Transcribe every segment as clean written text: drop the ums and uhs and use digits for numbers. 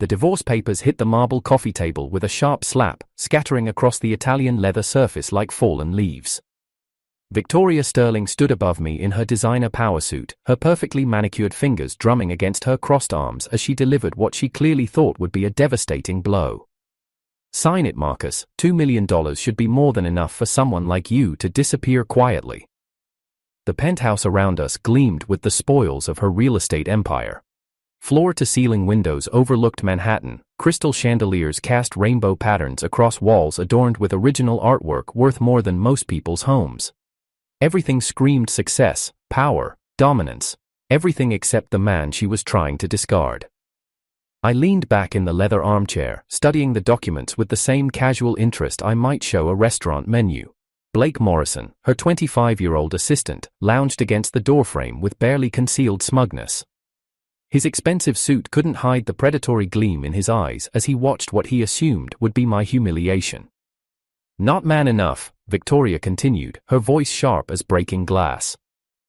The divorce papers hit the marble coffee table with a sharp slap, scattering across the Italian leather surface like fallen leaves. Victoria Sterling stood above me in her designer power suit, her perfectly manicured fingers drumming against her crossed arms as she delivered what she clearly thought would be a devastating blow. "Sign it, Marcus. $2 million should be more than enough for someone like you to disappear quietly." The penthouse around us gleamed with the spoils of her real estate empire. Floor-to-ceiling windows overlooked Manhattan, crystal chandeliers cast rainbow patterns across walls adorned with original artwork worth more than most people's homes. Everything screamed success, power, dominance, everything except the man she was trying to discard. I leaned back in the leather armchair, studying the documents with the same casual interest I might show a restaurant menu. Blake Morrison, her 25-year-old assistant, lounged against the doorframe with barely concealed smugness. His expensive suit couldn't hide the predatory gleam in his eyes as he watched what he assumed would be my humiliation. "Not man enough," Victoria continued, her voice sharp as breaking glass.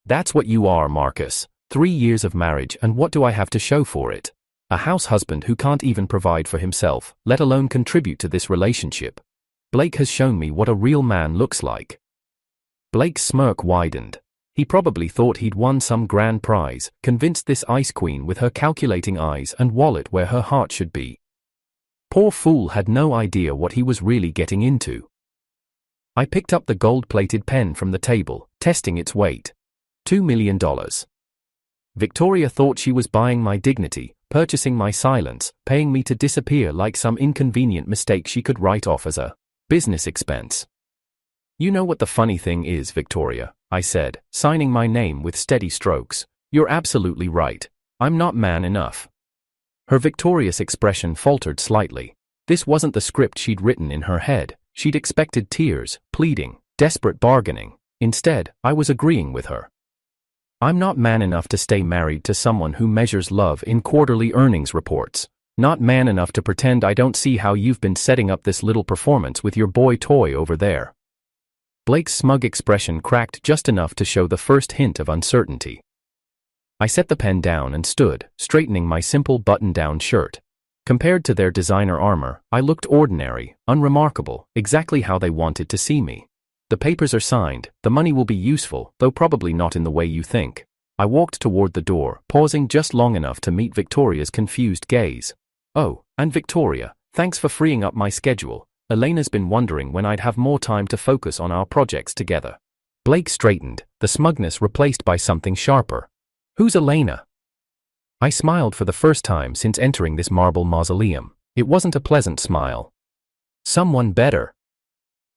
"That's what you are, Marcus. 3 years of marriage, and what do I have to show for it? A house husband who can't even provide for himself, let alone contribute to this relationship. Blake has shown me what a real man looks like." Blake's smirk widened. He probably thought he'd won some grand prize, convinced this ice queen with her calculating eyes and wallet where her heart should be. Poor fool had no idea what he was really getting into. I picked up the gold-plated pen from the table, testing its weight. $2 million. Victoria thought she was buying my dignity, purchasing my silence, paying me to disappear like some inconvenient mistake she could write off as a business expense. "You know what the funny thing is, Victoria," I said, signing my name with steady strokes. "You're absolutely right. I'm not man enough." Her victorious expression faltered slightly. This wasn't the script she'd written in her head. She'd expected tears, pleading, desperate bargaining. Instead, I was agreeing with her. "I'm not man enough to stay married to someone who measures love in quarterly earnings reports. Not man enough to pretend I don't see how you've been setting up this little performance with your boy toy over there." Blake's smug expression cracked just enough to show the first hint of uncertainty. I set the pen down and stood, straightening my simple button-down shirt. Compared to their designer armor, I looked ordinary, unremarkable, exactly how they wanted to see me. "The papers are signed, the money will be useful, though probably not in the way you think." I walked toward the door, pausing just long enough to meet Victoria's confused gaze. "Oh, and Victoria, thanks for freeing up my schedule. Elena's been wondering when I'd have more time to focus on our projects together." Blake straightened, the smugness replaced by something sharper. "Who's Elena?" I smiled for the first time since entering this marble mausoleum. It wasn't a pleasant smile. "Someone better."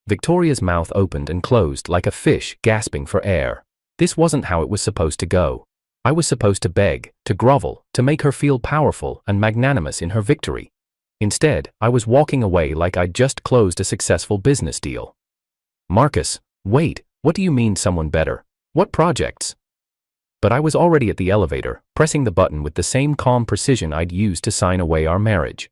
Victoria's mouth opened and closed like a fish gasping for air. This wasn't how it was supposed to go. I was supposed to beg, to grovel, to make her feel powerful and magnanimous in her victory. Instead, I was walking away like I'd just closed a successful business deal. "Marcus, wait, what do you mean someone better? What projects?" But I was already at the elevator, pressing the button with the same calm precision I'd used to sign away our marriage.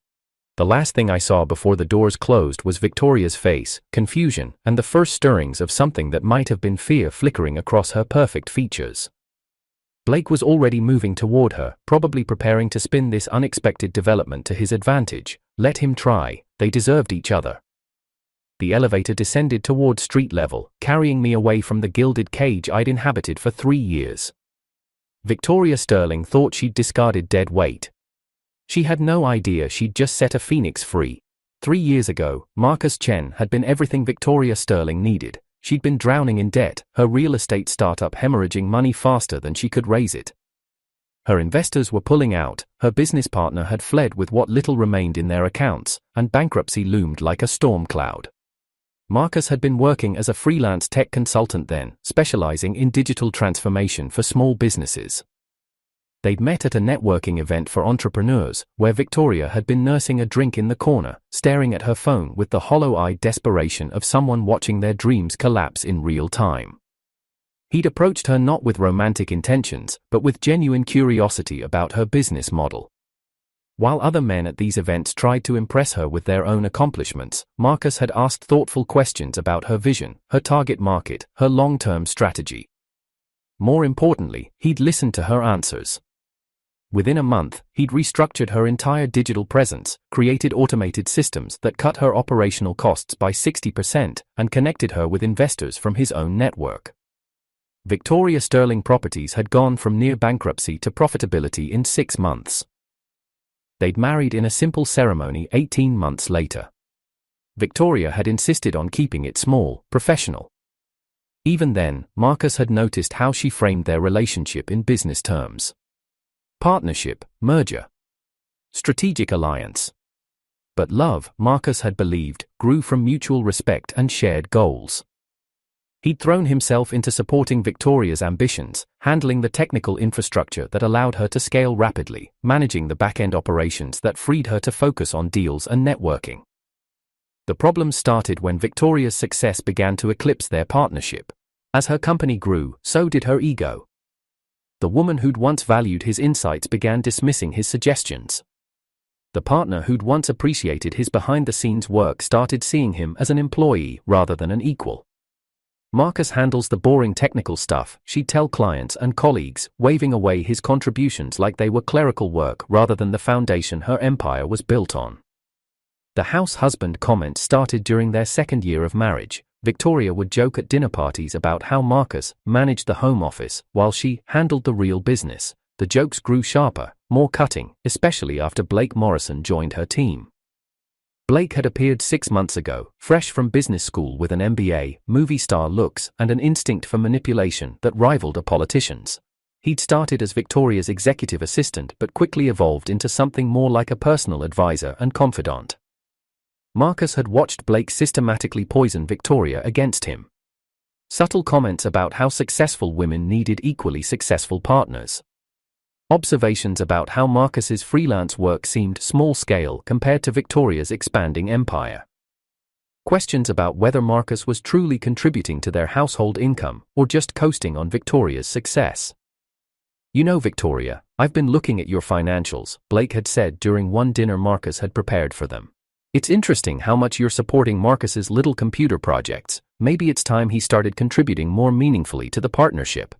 The last thing I saw before the doors closed was Victoria's face, confusion, and the first stirrings of something that might have been fear flickering across her perfect features. Blake was already moving toward her, probably preparing to spin this unexpected development to his advantage. Let him try, they deserved each other. The elevator descended toward street level, carrying me away from the gilded cage I'd inhabited for 3 years. Victoria Sterling thought she'd discarded dead weight. She had no idea she'd just set a phoenix free. 3 years ago, Marcus Chen had been everything Victoria Sterling needed. She'd been drowning in debt, her real estate startup hemorrhaging money faster than she could raise it. Her investors were pulling out, her business partner had fled with what little remained in their accounts, and bankruptcy loomed like a storm cloud. Marcus had been working as a freelance tech consultant then, specializing in digital transformation for small businesses. They'd met at a networking event for entrepreneurs, where Victoria had been nursing a drink in the corner, staring at her phone with the hollow-eyed desperation of someone watching their dreams collapse in real time. He'd approached her not with romantic intentions, but with genuine curiosity about her business model. While other men at these events tried to impress her with their own accomplishments, Marcus had asked thoughtful questions about her vision, her target market, her long-term strategy. More importantly, he'd listened to her answers. Within a month, he'd restructured her entire digital presence, created automated systems that cut her operational costs by 60%, and connected her with investors from his own network. Victoria Sterling Properties had gone from near bankruptcy to profitability in 6 months. They'd married in a simple ceremony 18 months later. Victoria had insisted on keeping it small, professional. Even then, Marcus had noticed how she framed their relationship in business terms. Partnership, merger, strategic alliance. But love, Marcus had believed, grew from mutual respect and shared goals. He'd thrown himself into supporting Victoria's ambitions, handling the technical infrastructure that allowed her to scale rapidly, managing the back-end operations that freed her to focus on deals and networking. The problems started when Victoria's success began to eclipse their partnership. As her company grew, so did her ego. The woman who'd once valued his insights began dismissing his suggestions. The partner who'd once appreciated his behind-the-scenes work started seeing him as an employee rather than an equal. Marcus handles the boring technical stuff, she'd tell clients and colleagues, waving away his contributions like they were clerical work rather than the foundation her empire was built on. The house husband comment started during their second year of marriage. Victoria would joke at dinner parties about how Marcus managed the home office while she handled the real business. The jokes grew sharper, more cutting, especially after Blake Morrison joined her team. Blake had appeared 6 months ago, fresh from business school with an MBA, movie star looks, and an instinct for manipulation that rivaled a politician's. He'd started as Victoria's executive assistant but quickly evolved into something more like a personal advisor and confidant. Marcus had watched Blake systematically poison Victoria against him. Subtle comments about how successful women needed equally successful partners. Observations about how Marcus's freelance work seemed small-scale compared to Victoria's expanding empire. Questions about whether Marcus was truly contributing to their household income or just coasting on Victoria's success. "You know, Victoria, I've been looking at your financials," Blake had said during one dinner Marcus had prepared for them. "It's interesting how much you're supporting Marcus's little computer projects. Maybe it's time he started contributing more meaningfully to the partnership."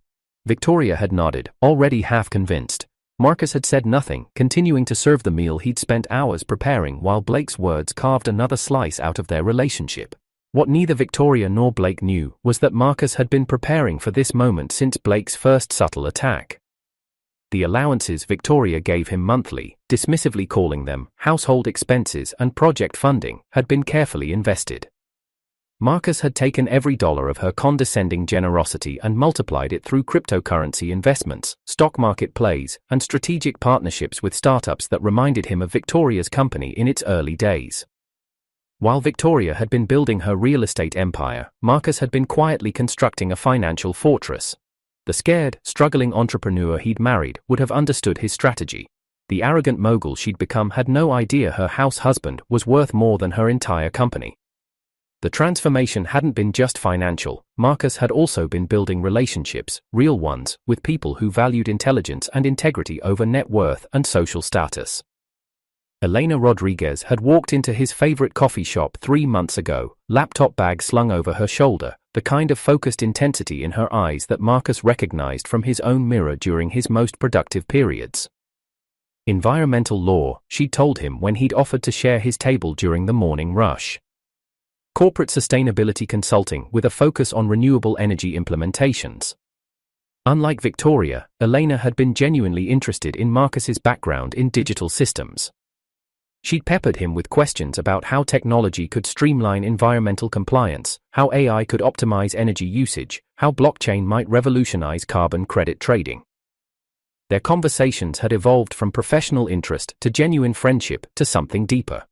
Victoria had nodded, already half convinced. Marcus had said nothing, continuing to serve the meal he'd spent hours preparing while Blake's words carved another slice out of their relationship. What neither Victoria nor Blake knew was that Marcus had been preparing for this moment since Blake's first subtle attack. The allowances Victoria gave him monthly, dismissively calling them household expenses and project funding, had been carefully invested. Marcus had taken every dollar of her condescending generosity and multiplied it through cryptocurrency investments, stock market plays, and strategic partnerships with startups that reminded him of Victoria's company in its early days. While Victoria had been building her real estate empire, Marcus had been quietly constructing a financial fortress. The scared, struggling entrepreneur he'd married would have understood his strategy. The arrogant mogul she'd become had no idea her house husband was worth more than her entire company. The transformation hadn't been just financial. Marcus had also been building relationships, real ones, with people who valued intelligence and integrity over net worth and social status. Elena Rodriguez had walked into his favorite coffee shop 3 months ago, laptop bag slung over her shoulder, the kind of focused intensity in her eyes that Marcus recognized from his own mirror during his most productive periods. Environmental law, she told him when he'd offered to share his table during the morning rush. Corporate sustainability consulting with a focus on renewable energy implementations. Unlike Victoria, Elena had been genuinely interested in Marcus's background in digital systems. She'd peppered him with questions about how technology could streamline environmental compliance, how AI could optimize energy usage, how blockchain might revolutionize carbon credit trading. Their conversations had evolved from professional interest to genuine friendship to something deeper.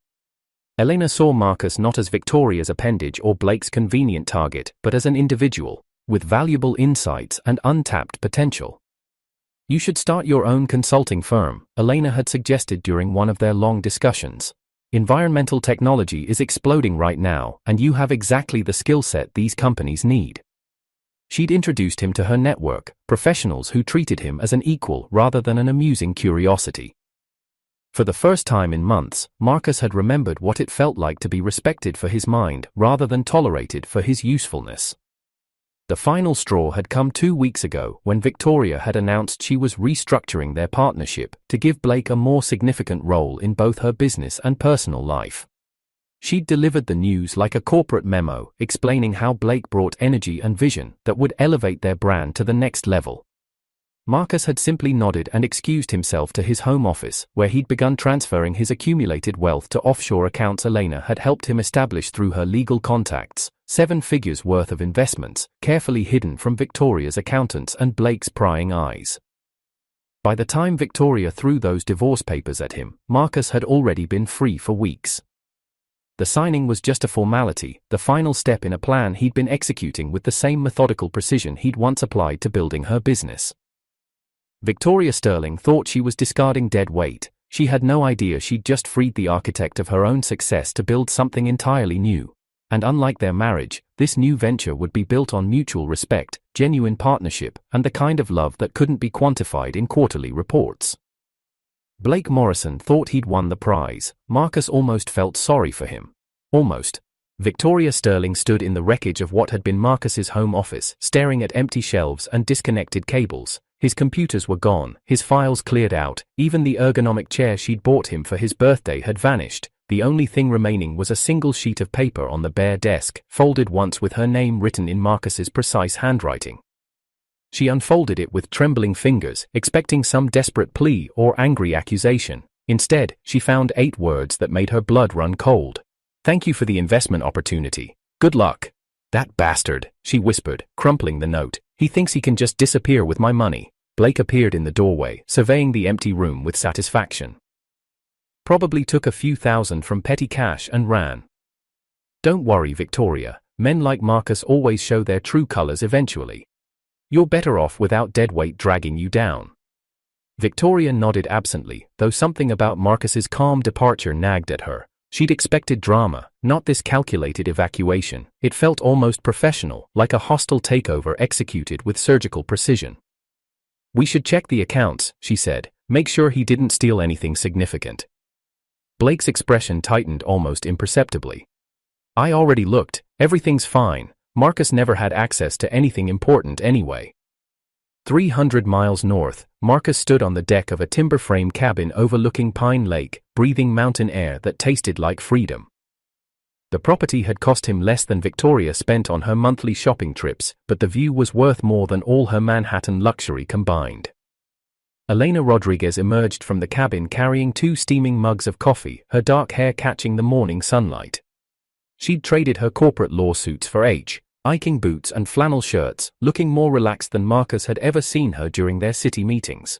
Elena saw Marcus not as Victoria's appendage or Blake's convenient target, but as an individual, with valuable insights and untapped potential. "You should start your own consulting firm," Elena had suggested during one of their long discussions. "Environmental technology is exploding right now, and you have exactly the skill set these companies need." She'd introduced him to her network, professionals who treated him as an equal rather than an amusing curiosity. For the first time in months, Marcus had remembered what it felt like to be respected for his mind rather than tolerated for his usefulness. The final straw had come 2 weeks ago when Victoria had announced she was restructuring their partnership to give Blake a more significant role in both her business and personal life. She'd delivered the news like a corporate memo, explaining how Blake brought energy and vision that would elevate their brand to the next level. Marcus had simply nodded and excused himself to his home office, where he'd begun transferring his accumulated wealth to offshore accounts Elena had helped him establish through her legal contacts, 7 figures worth of investments, carefully hidden from Victoria's accountants and Blake's prying eyes. By the time Victoria threw those divorce papers at him, Marcus had already been free for weeks. The signing was just a formality, the final step in a plan he'd been executing with the same methodical precision he'd once applied to building her business. Victoria Sterling thought she was discarding dead weight. She had no idea she'd just freed the architect of her own success to build something entirely new. And unlike their marriage, this new venture would be built on mutual respect, genuine partnership, and the kind of love that couldn't be quantified in quarterly reports. Blake Morrison thought he'd won the prize. Marcus almost felt sorry for him. Almost. Victoria Sterling stood in the wreckage of what had been Marcus's home office, staring at empty shelves and disconnected cables. His computers were gone, his files cleared out, even the ergonomic chair she'd bought him for his birthday had vanished. The only thing remaining was a single sheet of paper on the bare desk, folded once with her name written in Marcus's precise handwriting. She unfolded it with trembling fingers, expecting some desperate plea or angry accusation. Instead, she found 8 words that made her blood run cold. "Thank you for the investment opportunity. Good luck." "That bastard," she whispered, crumpling the note. "He thinks he can just disappear with my money." Blake appeared in the doorway, surveying the empty room with satisfaction. "Probably took a few thousand from petty cash and ran." "Don't worry, Victoria. Men like Marcus always show their true colors eventually. You're better off without deadweight dragging you down." Victoria nodded absently, though something about Marcus's calm departure nagged at her. She'd expected drama, not this calculated evacuation. It felt almost professional, like a hostile takeover executed with surgical precision. "We should check the accounts," she said. "Make sure he didn't steal anything significant." Blake's expression tightened almost imperceptibly. "I already looked. Everything's fine. Marcus never had access to anything important anyway." 300 miles north, Marcus stood on the deck of a timber frame cabin overlooking Pine Lake, breathing mountain air that tasted like freedom. The property had cost him less than Victoria spent on her monthly shopping trips, but the view was worth more than all her Manhattan luxury combined. Elena Rodriguez emerged from the cabin carrying 2 steaming mugs of coffee, her dark hair catching the morning sunlight. She'd traded her corporate lawsuits for hiking boots and flannel shirts, looking more relaxed than Marcus had ever seen her during their city meetings.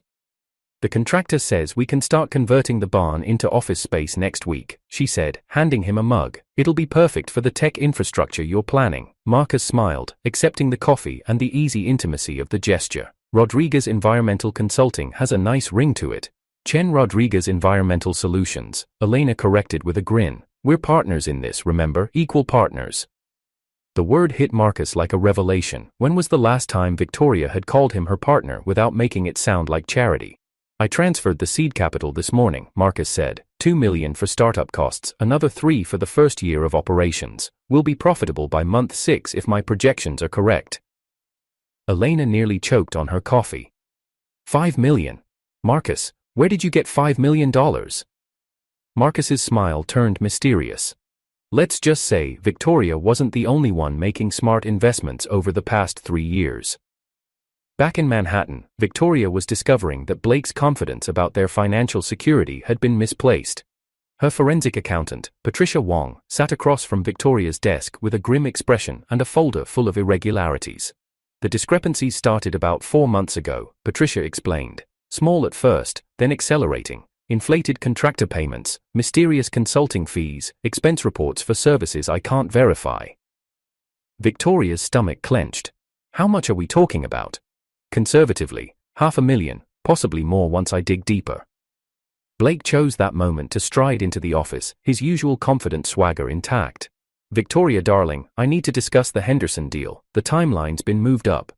"The contractor says we can start converting the barn into office space next week," she said, handing him a mug. "It'll be perfect for the tech infrastructure you're planning." Marcus smiled, accepting the coffee and the easy intimacy of the gesture. "Rodriguez Environmental Consulting has a nice ring to it." "Chen Rodriguez Environmental Solutions," Elena corrected with a grin. "We're partners in this, remember? Equal partners." The word hit Marcus like a revelation. When was the last time Victoria had called him her partner without making it sound like charity? "I transferred the seed capital this morning," Marcus said. $2 million for startup costs, another $3 million for the first year of operations. We'll be profitable by month 6 if my projections are correct." Elena nearly choked on her coffee. $5 million? Marcus, where did you get $5 million? Marcus's smile turned mysterious. Let's just say Victoria wasn't the only one making smart investments over the past 3 years. Back in Manhattan, Victoria was discovering that Blake's confidence about their financial security had been misplaced. Her forensic accountant, Patricia Wong, sat across from Victoria's desk with a grim expression and a folder full of irregularities. "The discrepancies started about 4 months ago," Patricia explained. "Small at first, then accelerating. Inflated contractor payments, mysterious consulting fees, expense reports for services I can't verify." Victoria's stomach clenched. "How much are we talking about?" "Conservatively, $500,000, possibly more once I dig deeper." Blake chose that moment to stride into the office, his usual confident swagger intact. "Victoria darling, I need to discuss the Henderson deal. The timeline's been moved up."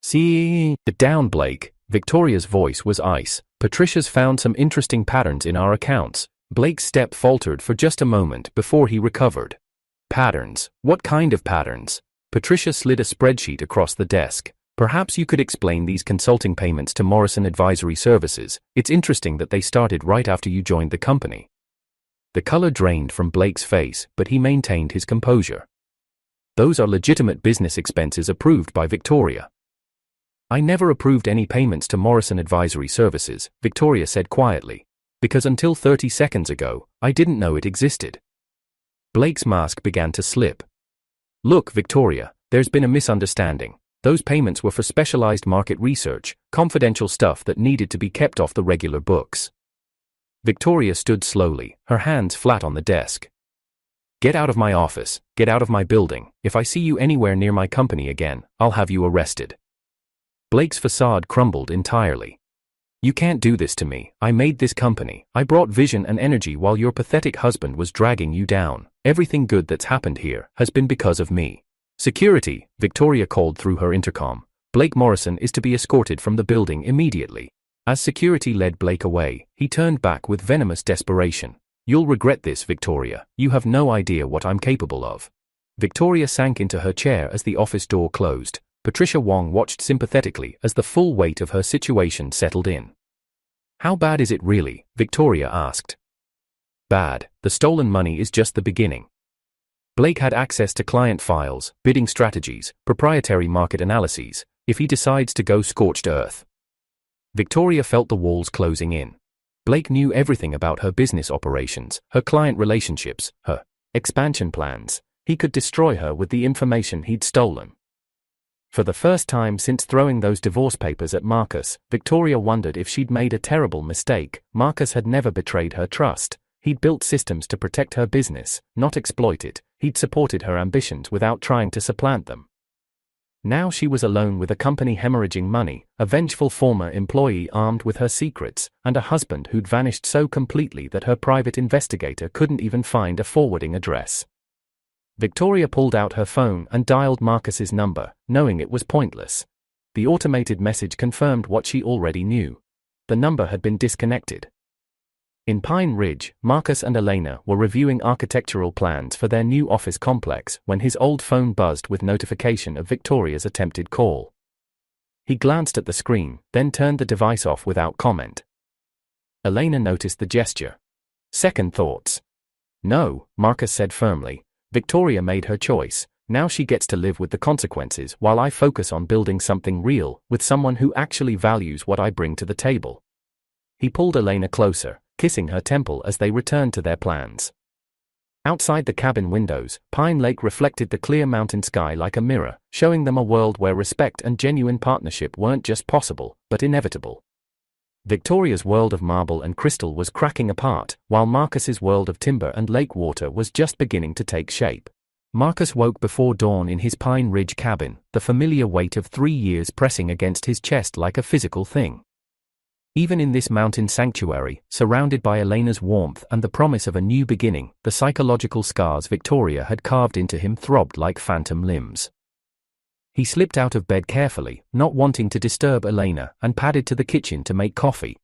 "Sit down, Blake." Victoria's voice was ice. "Patricia's found some interesting patterns in our accounts." Blake's step faltered for just a moment before he recovered. "Patterns? What kind of patterns?" Patricia slid a spreadsheet across the desk. Perhaps you could explain these consulting payments to Morrison Advisory Services. It's interesting that they started right after you joined the company. The color drained from Blake's face, but he maintained his composure. Those are legitimate business expenses approved by Victoria. I never approved any payments to Morrison Advisory Services, Victoria said quietly, because until 30 seconds ago, I didn't know it existed. Blake's mask began to slip. Look, Victoria, there's been a misunderstanding. Those payments were for specialized market research, confidential stuff that needed to be kept off the regular books. Victoria stood slowly, her hands flat on the desk. Get out of my office, get out of my building. If I see you anywhere near my company again, I'll have you arrested. Blake's facade crumbled entirely. You can't do this to me. I made this company. I brought vision and energy while your pathetic husband was dragging you down. Everything good that's happened here has been because of me. Security, Victoria called through her intercom. Blake Morrison is to be escorted from the building immediately. As security led Blake away, he turned back with venomous desperation. You'll regret this, Victoria. You have no idea what I'm capable of. Victoria sank into her chair as the office door closed. Patricia Wong watched sympathetically as the full weight of her situation settled in. How bad is it really? Victoria asked. Bad. The stolen money is just the beginning. Blake had access to client files, bidding strategies, proprietary market analyses. If he decides to go scorched earth. Victoria felt the walls closing in. Blake knew everything about her business operations, her client relationships, her expansion plans. He could destroy her with the information he'd stolen. For the first time since throwing those divorce papers at Marcus, Victoria wondered if she'd made a terrible mistake. Marcus had never betrayed her trust. He'd built systems to protect her business, not exploit it. He'd supported her ambitions without trying to supplant them. Now she was alone with a company hemorrhaging money, a vengeful former employee armed with her secrets, and a husband who'd vanished so completely that her private investigator couldn't even find a forwarding address. Victoria pulled out her phone and dialed Marcus's number, knowing it was pointless. The automated message confirmed what she already knew. The number had been disconnected. In Pine Ridge, Marcus and Elena were reviewing architectural plans for their new office complex when his old phone buzzed with notification of Victoria's attempted call. He glanced at the screen, then turned the device off without comment. Elena noticed the gesture. Second thoughts. No, Marcus said firmly. Victoria made her choice. Now she gets to live with the consequences while I focus on building something real, with someone who actually values what I bring to the table. He pulled Elena closer, kissing her temple as they returned to their plans. Outside the cabin windows, Pine Lake reflected the clear mountain sky like a mirror, showing them a world where respect and genuine partnership weren't just possible, but inevitable. Victoria's world of marble and crystal was cracking apart, while Marcus's world of timber and lake water was just beginning to take shape. Marcus woke before dawn in his Pine Ridge cabin, the familiar weight of 3 years pressing against his chest like a physical thing. Even in this mountain sanctuary, surrounded by Elena's warmth and the promise of a new beginning, the psychological scars Victoria had carved into him throbbed like phantom limbs. He slipped out of bed carefully, not wanting to disturb Elena, and padded to the kitchen to make coffee.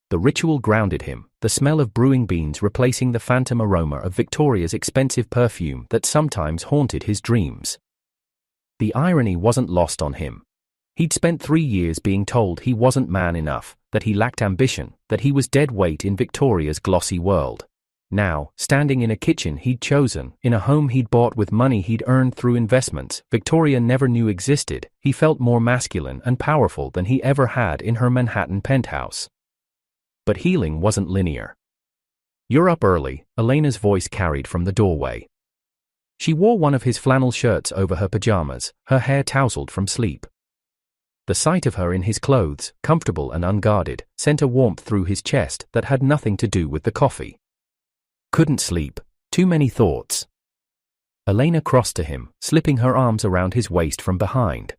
The ritual grounded him, the smell of brewing beans replacing the phantom aroma of Victoria's expensive perfume that sometimes haunted his dreams. The irony wasn't lost on him. He'd spent 3 years being told he wasn't man enough, that he lacked ambition, that he was dead weight in Victoria's glossy world. Now, standing in a kitchen he'd chosen, in a home he'd bought with money he'd earned through investments Victoria never knew existed, he felt more masculine and powerful than he ever had in her Manhattan penthouse. But healing wasn't linear. "You're up early," Elena's voice carried from the doorway. She wore one of his flannel shirts over her pajamas, her hair tousled from sleep. The sight of her in his clothes, comfortable and unguarded, sent a warmth through his chest that had nothing to do with the coffee. Couldn't sleep. Too many thoughts. Elena crossed to him, slipping her arms around his waist from behind.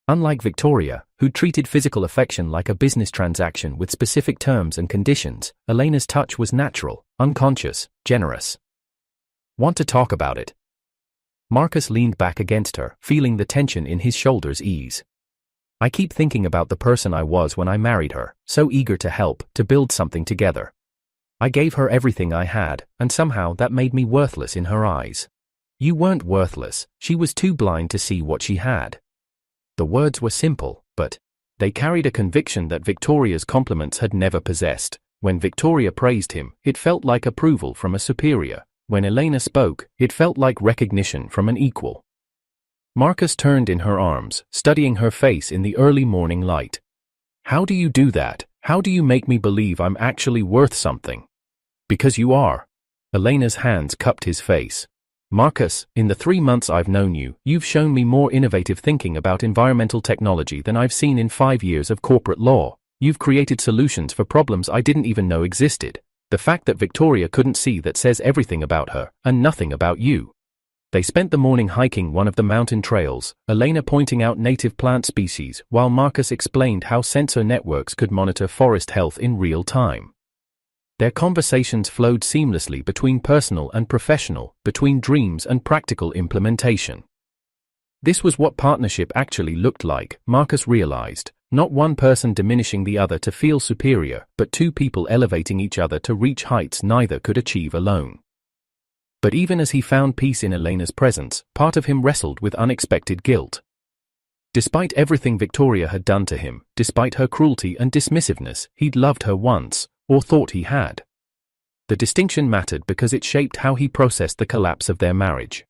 Unlike Victoria, who treated physical affection like a business transaction with specific terms and conditions, Elena's touch was natural, unconscious, generous. "Want to talk about it?" Marcus leaned back against her, feeling the tension in his shoulders ease. "I keep thinking about the person I was when I married her, so eager to help, to build something together. I gave her everything I had, and somehow that made me worthless in her eyes. You weren't worthless, she was too blind to see what she had. The words were simple, but they carried a conviction that Victoria's compliments had never possessed. When Victoria praised him, it felt like approval from a superior. When Elena spoke, it felt like recognition from an equal. Marcus turned in her arms, studying her face in the early morning light. How do you do that? How do you make me believe I'm actually worth something? Because you are. Elena's hands cupped his face. Marcus, in the 3 months I've known you, you've shown me more innovative thinking about environmental technology than I've seen in 5 years of corporate law. You've created solutions for problems I didn't even know existed. The fact that Victoria couldn't see that says everything about her, and nothing about you. They spent the morning hiking one of the mountain trails, Elena pointing out native plant species, while Marcus explained how sensor networks could monitor forest health in real time. Their conversations flowed seamlessly between personal and professional, between dreams and practical implementation. This was what partnership actually looked like, Marcus realized. Not one person diminishing the other to feel superior, but two people elevating each other to reach heights neither could achieve alone. But even as he found peace in Elena's presence, part of him wrestled with unexpected guilt. Despite everything Victoria had done to him, despite her cruelty and dismissiveness, he'd loved her once, or thought he had. The distinction mattered because it shaped how he processed the collapse of their marriage.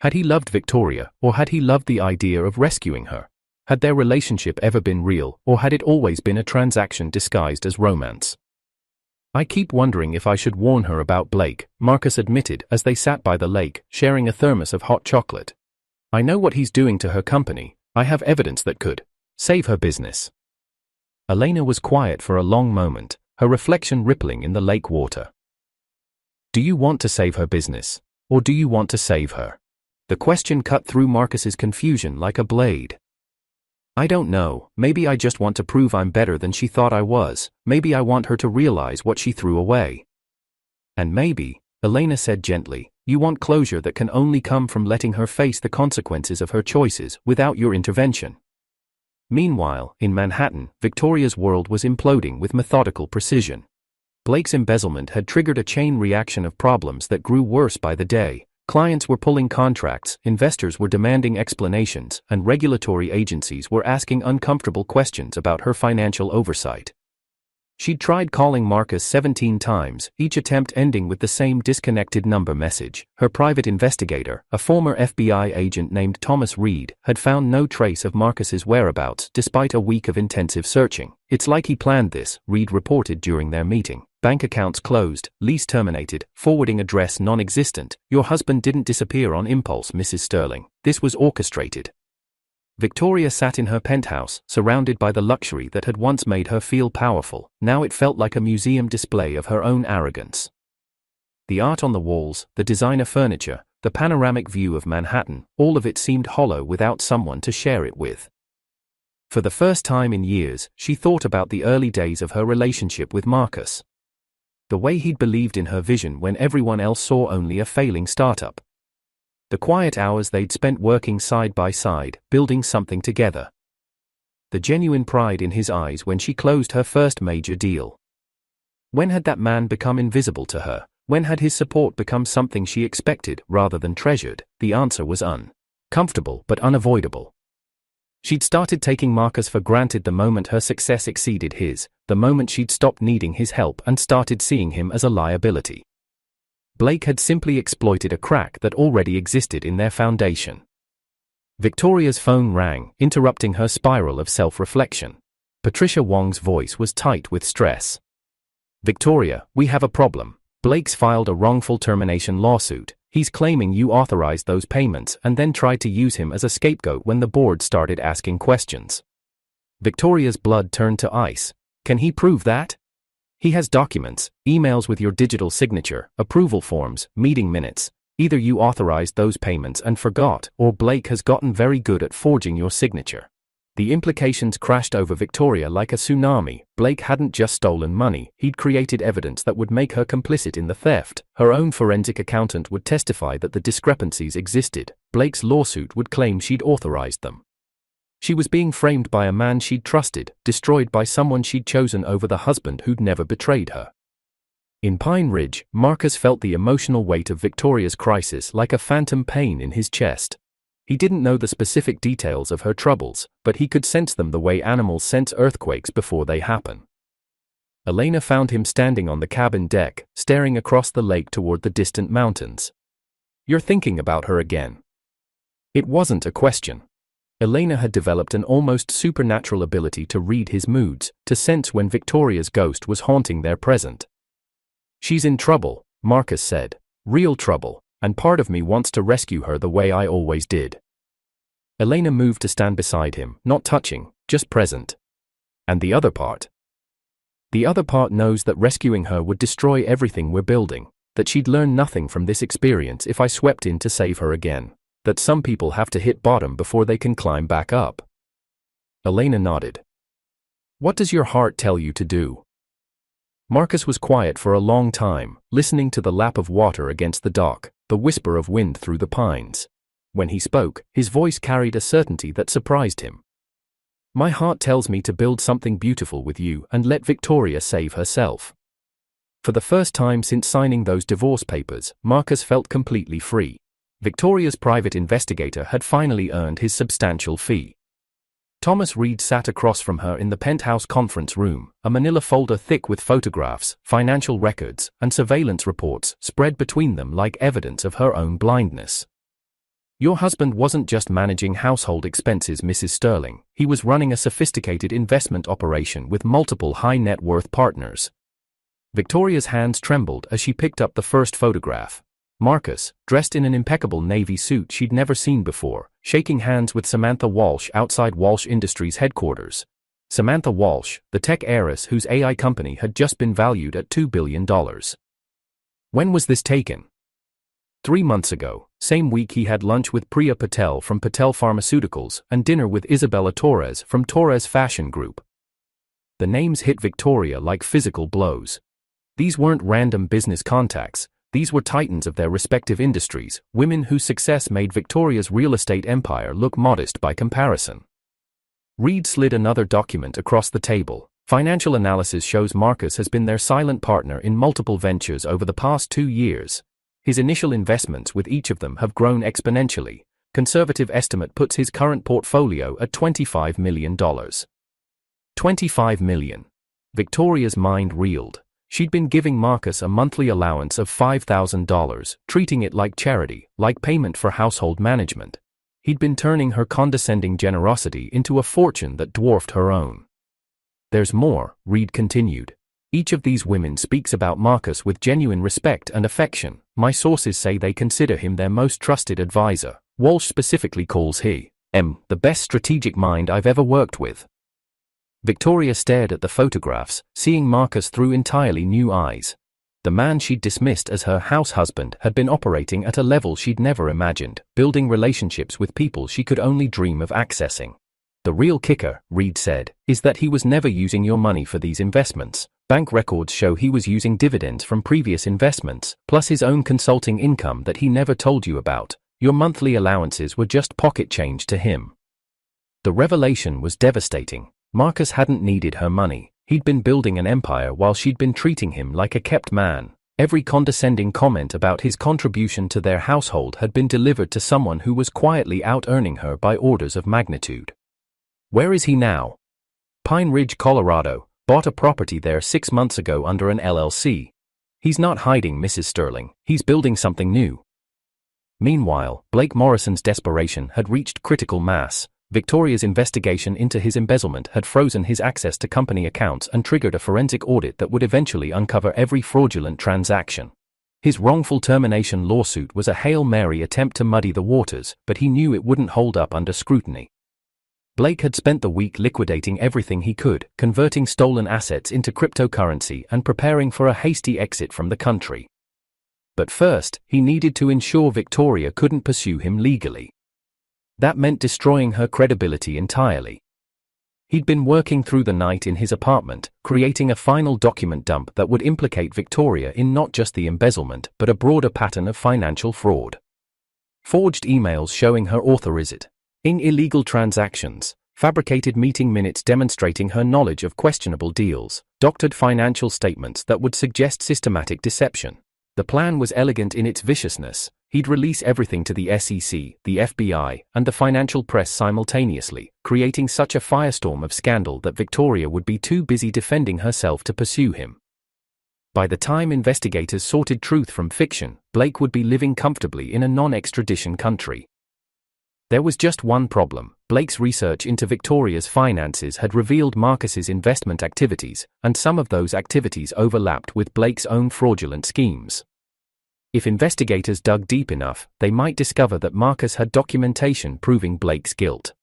Had he loved Victoria, or had he loved the idea of rescuing her? Had their relationship ever been real, or had it always been a transaction disguised as romance? I keep wondering if I should warn her about Blake, Marcus admitted as they sat by the lake, sharing a thermos of hot chocolate. I know what he's doing to her company. I have evidence that could save her business. Elena was quiet for a long moment, her reflection rippling in the lake water. Do you want to save her business? Or do you want to save her? The question cut through Marcus's confusion like a blade. I don't know, maybe I just want to prove I'm better than she thought I was, maybe I want her to realize what she threw away. And maybe, Elena said gently, you want closure that can only come from letting her face the consequences of her choices without your intervention. Meanwhile, in Manhattan, Victoria's world was imploding with methodical precision. Blake's embezzlement had triggered a chain reaction of problems that grew worse by the day. Clients were pulling contracts, investors were demanding explanations, and regulatory agencies were asking uncomfortable questions about her financial oversight. She'd tried calling Marcus 17 times, each attempt ending with the same disconnected number message. Her private investigator, a former FBI agent named Thomas Reed, had found no trace of Marcus's whereabouts despite a week of intensive searching. It's like he planned this, Reed reported during their meeting. Bank accounts closed, lease terminated, forwarding address non-existent. Your husband didn't disappear on impulse, Mrs. Sterling. This was orchestrated. Victoria sat in her penthouse, surrounded by the luxury that had once made her feel powerful. Now it felt like a museum display of her own arrogance. The art on the walls, the designer furniture, the panoramic view of Manhattan, all of it seemed hollow without someone to share it with. For the first time in years, she thought about the early days of her relationship with Marcus. The way he'd believed in her vision when everyone else saw only a failing startup. The quiet hours they'd spent working side by side, building something together. The genuine pride in his eyes when she closed her first major deal. When had that man become invisible to her? When had his support become something she expected rather than treasured? The answer was uncomfortable but unavoidable. She'd started taking Marcus for granted the moment her success exceeded his, the moment she'd stopped needing his help and started seeing him as a liability. Blake had simply exploited a crack that already existed in their foundation. Victoria's phone rang, interrupting her spiral of self-reflection. Patricia Wong's voice was tight with stress. Victoria, we have a problem. Blake's filed a wrongful termination lawsuit. He's claiming you authorized those payments and then tried to use him as a scapegoat when the board started asking questions. Victoria's blood turned to ice. Can he prove that? He has documents, emails with your digital signature, approval forms, meeting minutes. Either you authorized those payments and forgot, or Blake has gotten very good at forging your signature. The implications crashed over Victoria like a tsunami. Blake hadn't just stolen money, he'd created evidence that would make her complicit in the theft. Her own forensic accountant would testify that the discrepancies existed. Blake's lawsuit would claim she'd authorized them. She was being framed by a man she'd trusted, destroyed by someone she'd chosen over the husband who'd never betrayed her. In Pine Ridge, Marcus felt the emotional weight of Victoria's crisis like a phantom pain in his chest. He didn't know the specific details of her troubles, but he could sense them the way animals sense earthquakes before they happen. Elena found him standing on the cabin deck, staring across the lake toward the distant mountains. "You're thinking about her again." It wasn't a question. Elena had developed an almost supernatural ability to read his moods, to sense when Victoria's ghost was haunting their present. "She's in trouble," Marcus said. "Real trouble. And part of me wants to rescue her the way I always did." Elena moved to stand beside him, not touching, just present. "And the other part?" "The other part knows that rescuing her would destroy everything we're building, that she'd learn nothing from this experience if I swept in to save her again, that some people have to hit bottom before they can climb back up." Elena nodded. "What does your heart tell you to do?" Marcus was quiet for a long time, listening to the lap of water against the dock, the whisper of wind through the pines. When he spoke, his voice carried a certainty that surprised him. "My heart tells me to build something beautiful with you and let Victoria save herself." For the first time since signing those divorce papers, Marcus felt completely free. Victoria's private investigator had finally earned his substantial fee. Thomas Reed sat across from her in the penthouse conference room, a manila folder thick with photographs, financial records, and surveillance reports spread between them like evidence of her own blindness. "Your husband wasn't just managing household expenses, Mrs. Sterling. He was running a sophisticated investment operation with multiple high-net-worth partners." Victoria's hands trembled as she picked up the first photograph. Marcus, dressed in an impeccable navy suit she'd never seen before, shaking hands with Samantha Walsh outside Walsh Industries headquarters. Samantha Walsh, the tech heiress whose AI company had just been valued at $2 billion. When was this taken? 3 months ago. Same week he had lunch with Priya Patel from Patel Pharmaceuticals and dinner with Isabella Torres from Torres Fashion Group. The names hit Victoria like physical blows. These weren't random business contacts. These were titans of their respective industries, women whose success made Victoria's real estate empire look modest by comparison. Reed slid another document across the table. Financial analysis shows Marcus has been their silent partner in multiple ventures over the past 2 years. His initial investments with each of them have grown exponentially. Conservative estimate puts his current portfolio at $25 million. $25 million. Victoria's mind reeled. She'd been giving Marcus a monthly allowance of $5,000, treating it like charity, like payment for household management. He'd been turning her condescending generosity into a fortune that dwarfed her own. "There's more," Reed continued. "Each of these women speaks about Marcus with genuine respect and affection. My sources say they consider him their most trusted advisor. Walsh specifically calls him the best strategic mind I've ever worked with." Victoria stared at the photographs, seeing Marcus through entirely new eyes. The man she'd dismissed as her house husband had been operating at a level she'd never imagined, building relationships with people she could only dream of accessing. "The real kicker," Reed said, "is that he was never using your money for these investments. Bank records show he was using dividends from previous investments, plus his own consulting income that he never told you about. Your monthly allowances were just pocket change to him." The revelation was devastating. Marcus hadn't needed her money. He'd been building an empire while she'd been treating him like a kept man. Every condescending comment about his contribution to their household had been delivered to someone who was quietly out-earning her by orders of magnitude. Where is he now? Pine Ridge, Colorado. Bought a property there 6 months ago under an LLC. He's not hiding, Mrs. Sterling. He's building something new. Meanwhile, Blake Morrison's desperation had reached critical mass. Victoria's investigation into his embezzlement had frozen his access to company accounts and triggered a forensic audit that would eventually uncover every fraudulent transaction. His wrongful termination lawsuit was a Hail Mary attempt to muddy the waters, but he knew it wouldn't hold up under scrutiny. Blake had spent the week liquidating everything he could, converting stolen assets into cryptocurrency and preparing for a hasty exit from the country. But first, he needed to ensure Victoria couldn't pursue him legally. That meant destroying her credibility entirely. He'd been working through the night in his apartment, creating a final document dump that would implicate Victoria in not just the embezzlement but a broader pattern of financial fraud. Forged emails showing her authorizing illegal transactions, fabricated meeting minutes demonstrating her knowledge of questionable deals, doctored financial statements that would suggest systematic deception. The plan was elegant in its viciousness. He'd release everything to the SEC, the FBI, and the financial press simultaneously, creating such a firestorm of scandal that Victoria would be too busy defending herself to pursue him. By the time investigators sorted truth from fiction, Blake would be living comfortably in a non-extradition country. There was just one problem. Blake's research into Victoria's finances had revealed Marcus's investment activities, and some of those activities overlapped with Blake's own fraudulent schemes. If investigators dug deep enough, they might discover that Marcus had documentation proving Blake's guilt.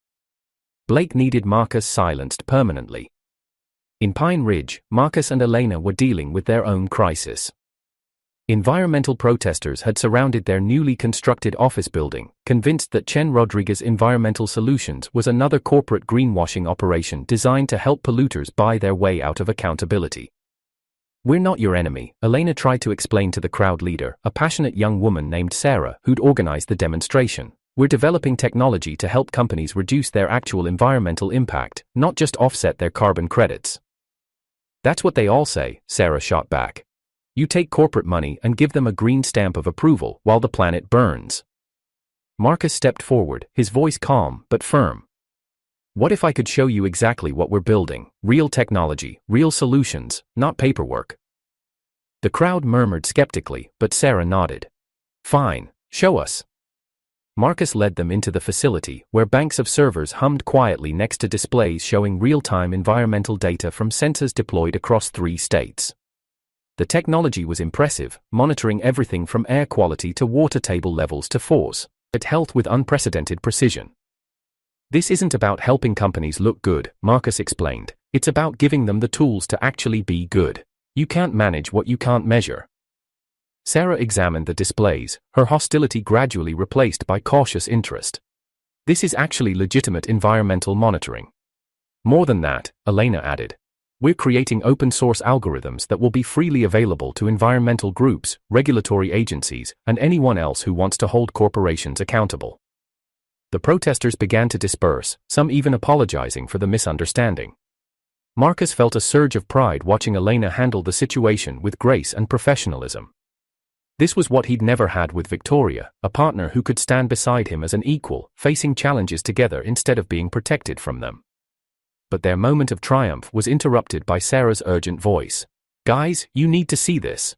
Blake needed Marcus silenced permanently. In Pine Ridge, Marcus and Elena were dealing with their own crisis. Environmental protesters had surrounded their newly constructed office building, convinced that Chen Rodriguez Environmental Solutions was another corporate greenwashing operation designed to help polluters buy their way out of accountability. "We're not your enemy," Elena tried to explain to the crowd leader, a passionate young woman named Sarah who'd organized the demonstration. "We're developing technology to help companies reduce their actual environmental impact, not just offset their carbon credits." "That's what they all say," Sarah shot back. "You take corporate money and give them a green stamp of approval while the planet burns." Marcus stepped forward, his voice calm but firm. "What if I could show you exactly what we're building? Real technology, real solutions, not paperwork." The crowd murmured skeptically, but Sarah nodded. "Fine, show us." Marcus led them into the facility, where banks of servers hummed quietly next to displays showing real-time environmental data from sensors deployed across 3 states. The technology was impressive, monitoring everything from air quality to water table levels to force at health with unprecedented precision. "This isn't about helping companies look good," Marcus explained. "It's about giving them the tools to actually be good. You can't manage what you can't measure." Sarah examined the displays, her hostility gradually replaced by cautious interest. "This is actually legitimate environmental monitoring." "More than that," Elena added. "We're creating open-source algorithms that will be freely available to environmental groups, regulatory agencies, and anyone else who wants to hold corporations accountable." The protesters began to disperse, some even apologizing for the misunderstanding. Marcus felt a surge of pride watching Elena handle the situation with grace and professionalism. This was what he'd never had with Victoria, a partner who could stand beside him as an equal, facing challenges together instead of being protected from them. But their moment of triumph was interrupted by Sarah's urgent voice. "Guys, you need to see this."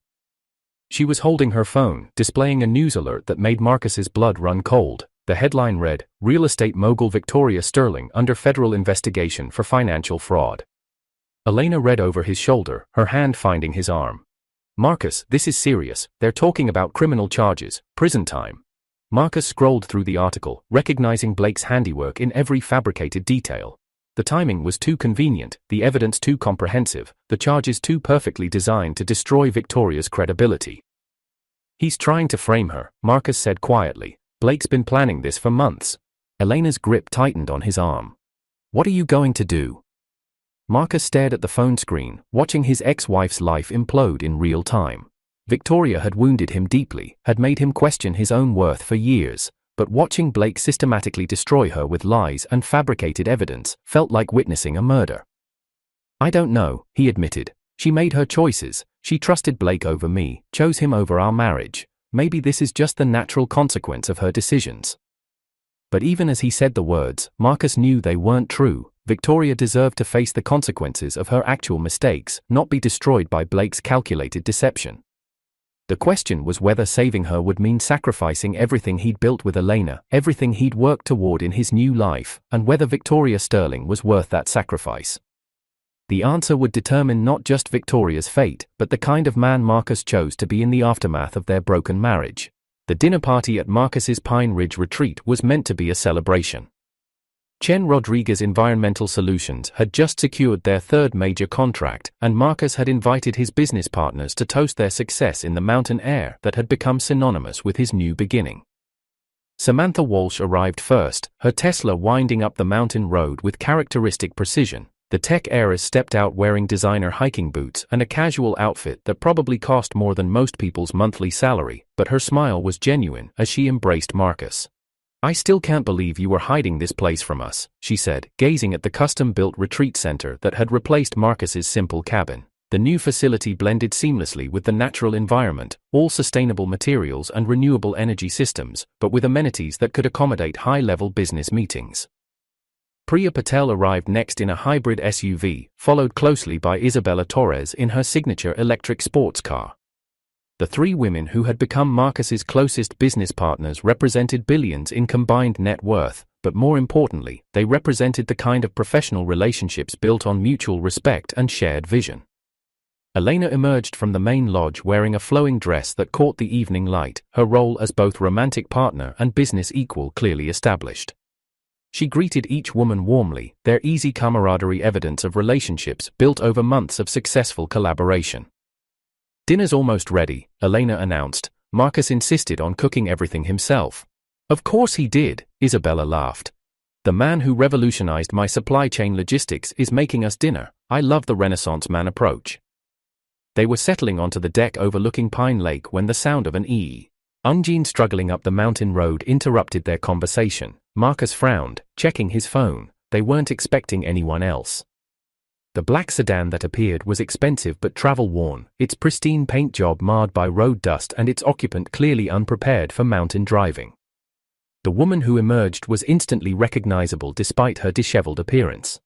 She was holding her phone, displaying a news alert that made Marcus's blood run cold. The headline read, "Real estate mogul Victoria Sterling under federal investigation for financial fraud." Elena read over his shoulder, her hand finding his arm. "Marcus, this is serious. They're talking about criminal charges, prison time." Marcus scrolled through the article, recognizing Blake's handiwork in every fabricated detail. The timing was too convenient, the evidence too comprehensive, the charges too perfectly designed to destroy Victoria's credibility. "He's trying to frame her," Marcus said quietly. "Blake's been planning this for months." Elena's grip tightened on his arm. "What are you going to do?" Marcus stared at the phone screen, watching his ex-wife's life implode in real time. Victoria had wounded him deeply, had made him question his own worth for years. But watching Blake systematically destroy her with lies and fabricated evidence felt like witnessing a murder. "I don't know," he admitted. "She made her choices. She trusted Blake over me, chose him over our marriage. Maybe this is just the natural consequence of her decisions." But even as he said the words, Marcus knew they weren't true. Victoria deserved to face the consequences of her actual mistakes, not be destroyed by Blake's calculated deception. The question was whether saving her would mean sacrificing everything he'd built with Elena, everything he'd worked toward in his new life, and whether Victoria Sterling was worth that sacrifice. The answer would determine not just Victoria's fate, but the kind of man Marcus chose to be in the aftermath of their broken marriage. The dinner party at Marcus's Pine Ridge retreat was meant to be a celebration. Chen Rodriguez Environmental Solutions had just secured their 3rd major contract, and Marcus had invited his business partners to toast their success in the mountain air that had become synonymous with his new beginning. Samantha Walsh arrived first, her Tesla winding up the mountain road with characteristic precision. The tech heiress stepped out wearing designer hiking boots and a casual outfit that probably cost more than most people's monthly salary, but her smile was genuine as she embraced Marcus. "I still can't believe you were hiding this place from us," she said, gazing at the custom-built retreat center that had replaced Marcus's simple cabin. The new facility blended seamlessly with the natural environment, all sustainable materials and renewable energy systems, but with amenities that could accommodate high-level business meetings. Priya Patel arrived next in a hybrid SUV, followed closely by Isabella Torres in her signature electric sports car. The three women who had become Marcus's closest business partners represented billions in combined net worth, but more importantly, they represented the kind of professional relationships built on mutual respect and shared vision. Elena emerged from the main lodge wearing a flowing dress that caught the evening light, her role as both romantic partner and business equal clearly established. She greeted each woman warmly, their easy camaraderie evidence of relationships built over months of successful collaboration. "Dinner's almost ready," Elena announced. Marcus insisted on cooking everything himself. "Of course he did," Isabella laughed. "The man who revolutionized my supply chain logistics is making us dinner. I love the Renaissance man approach." They were settling onto the deck overlooking Pine Lake when the sound of an engine struggling up the mountain road interrupted their conversation. Marcus frowned, checking his phone. They weren't expecting anyone else. The black sedan that appeared was expensive but travel-worn, its pristine paint job marred by road dust and its occupant clearly unprepared for mountain driving. The woman who emerged was instantly recognizable despite her disheveled appearance.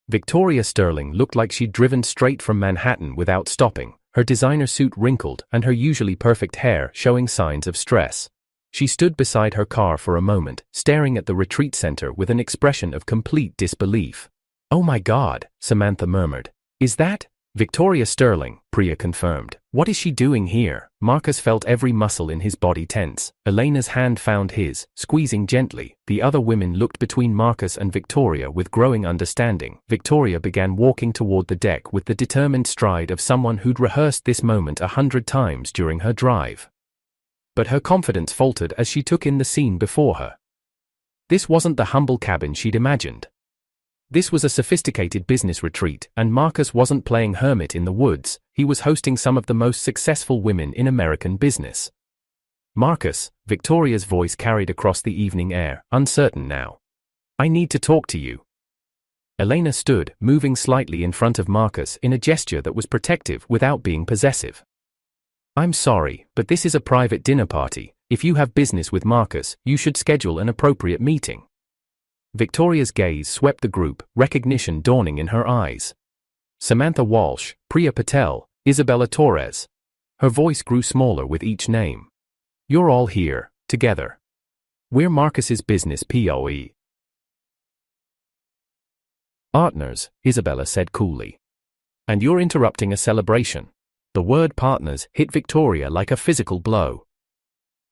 Victoria Sterling looked like she'd driven straight from Manhattan without stopping, her designer suit wrinkled and her usually perfect hair showing signs of stress. She stood beside her car for a moment, staring at the retreat center with an expression of complete disbelief. "Oh my God," Samantha murmured. "Is that Victoria Sterling?" Priya confirmed. "What is she doing here?" Marcus felt every muscle in his body tense. Elena's hand found his, squeezing gently. The other women looked between Marcus and Victoria with growing understanding. Victoria began walking toward the deck with the determined stride of someone who'd rehearsed this moment 100 times during her drive. But her confidence faltered as she took in the scene before her. This wasn't the humble cabin she'd imagined. This was a sophisticated business retreat, and Marcus wasn't playing hermit in the woods, he was hosting some of the most successful women in American business. "Marcus," Victoria's voice carried across the evening air, uncertain now. "I need to talk to you." Elena stood, moving slightly in front of Marcus in a gesture that was protective without being possessive. "I'm sorry, but this is a private dinner party. If you have business with Marcus, you should schedule an appropriate meeting." Victoria's gaze swept the group, recognition dawning in her eyes. Samantha Walsh, Priya Patel, Isabella Torres. Her voice grew smaller with each name. "You're all here, together. We're Marcus's business POE partners," Isabella said coolly. "And you're interrupting a celebration." The word partners hit Victoria like a physical blow.